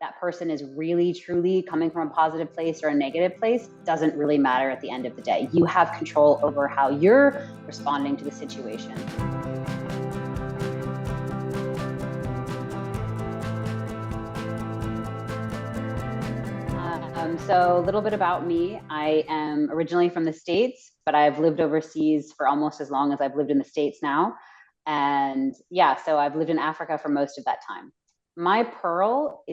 that person is really, truly coming from a positive place or a negative place doesn't really matter at the end of the day. You have control over how you're responding to the situation. So a little bit about me. I am originally from the States, but I've lived overseas for almost as long as I've lived in the States now. And yeah, so I've lived in Africa for most of that time. My pearl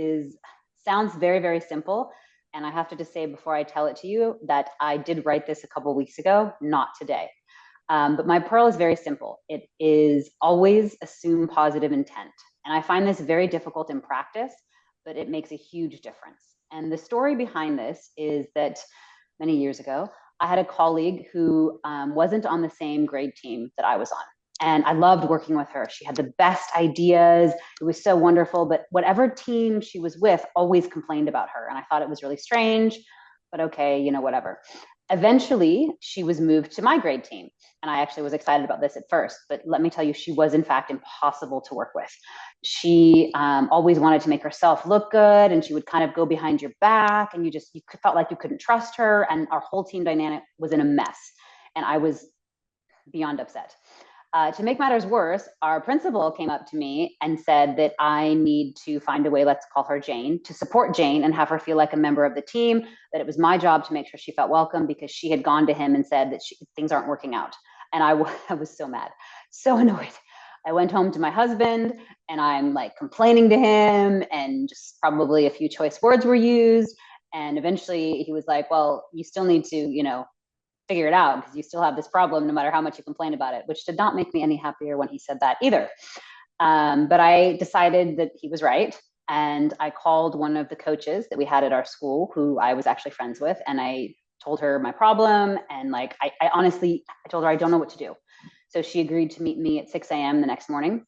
sounds very, very simple. And I have to just say before I tell it to you that I did write this a couple weeks ago, not today. But my pearl is very simple. It is always assume positive intent. And I find this very difficult in practice, but it makes a huge difference. And the story behind this is that many years ago, I had a colleague who wasn't on the same grade team that I was on. And I loved working with her. She had the best ideas. It was so wonderful. But whatever team she was with always complained about her. And I thought it was really strange, but okay, whatever. Eventually, she was moved to my grade team. And I actually was excited about this at first. But let me tell you, she was in fact impossible to work with. She always wanted to make herself look good, and she would kind of go behind your back, and you felt like you couldn't trust her. And our whole team dynamic was in a mess. And I was beyond upset. To make matters worse, our principal came up to me and said that I need to find a way, let's call her Jane, to support Jane and have her feel like a member of the team, that it was my job to make sure she felt welcome because she had gone to him and said that things aren't working out. And I was so mad, so annoyed. I went home to my husband and I'm like complaining to him, and just probably a few choice words were used. And eventually he was like, well, you still need to, figure it out because you still have this problem no matter how much you complain about it, which did not make me any happier when he said that either. But I decided that he was right. And I called one of the coaches that we had at our school, who I was actually friends with, and I told her my problem. And I honestly, I told her I don't know what to do. So she agreed to meet me at 6 a.m. the next morning.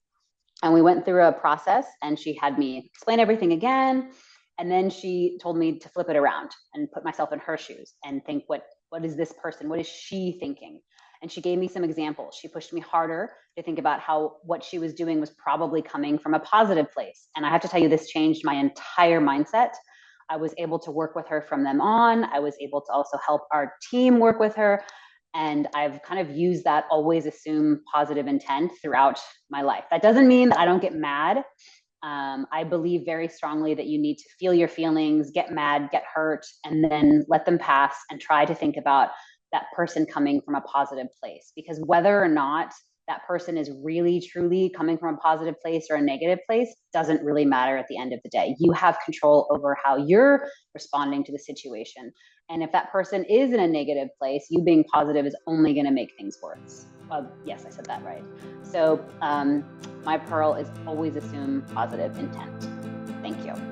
And we went through a process, and she had me explain everything again. And then she told me to flip it around and put myself in her shoes and think, what is this person? What is she thinking? And she gave me some examples. She pushed me harder to think about how what she was doing was probably coming from a positive place. And I have to tell you, this changed my entire mindset. I was able to work with her from then on. I was able to also help our team work with her. And I've kind of used that always assume positive intent throughout my life. That doesn't mean that I don't get mad. I believe very strongly that you need to feel your feelings, get mad, get hurt, and then let them pass and try to think about that person coming from a positive place. Because whether or not that person is really, truly coming from a positive place or a negative place doesn't really matter at the end of the day. You have control over how you're responding to the situation. And if that person is in a negative place, you being positive is only going to make things worse. Yes, I said that right. So my pearl is always assume positive intent. Thank you.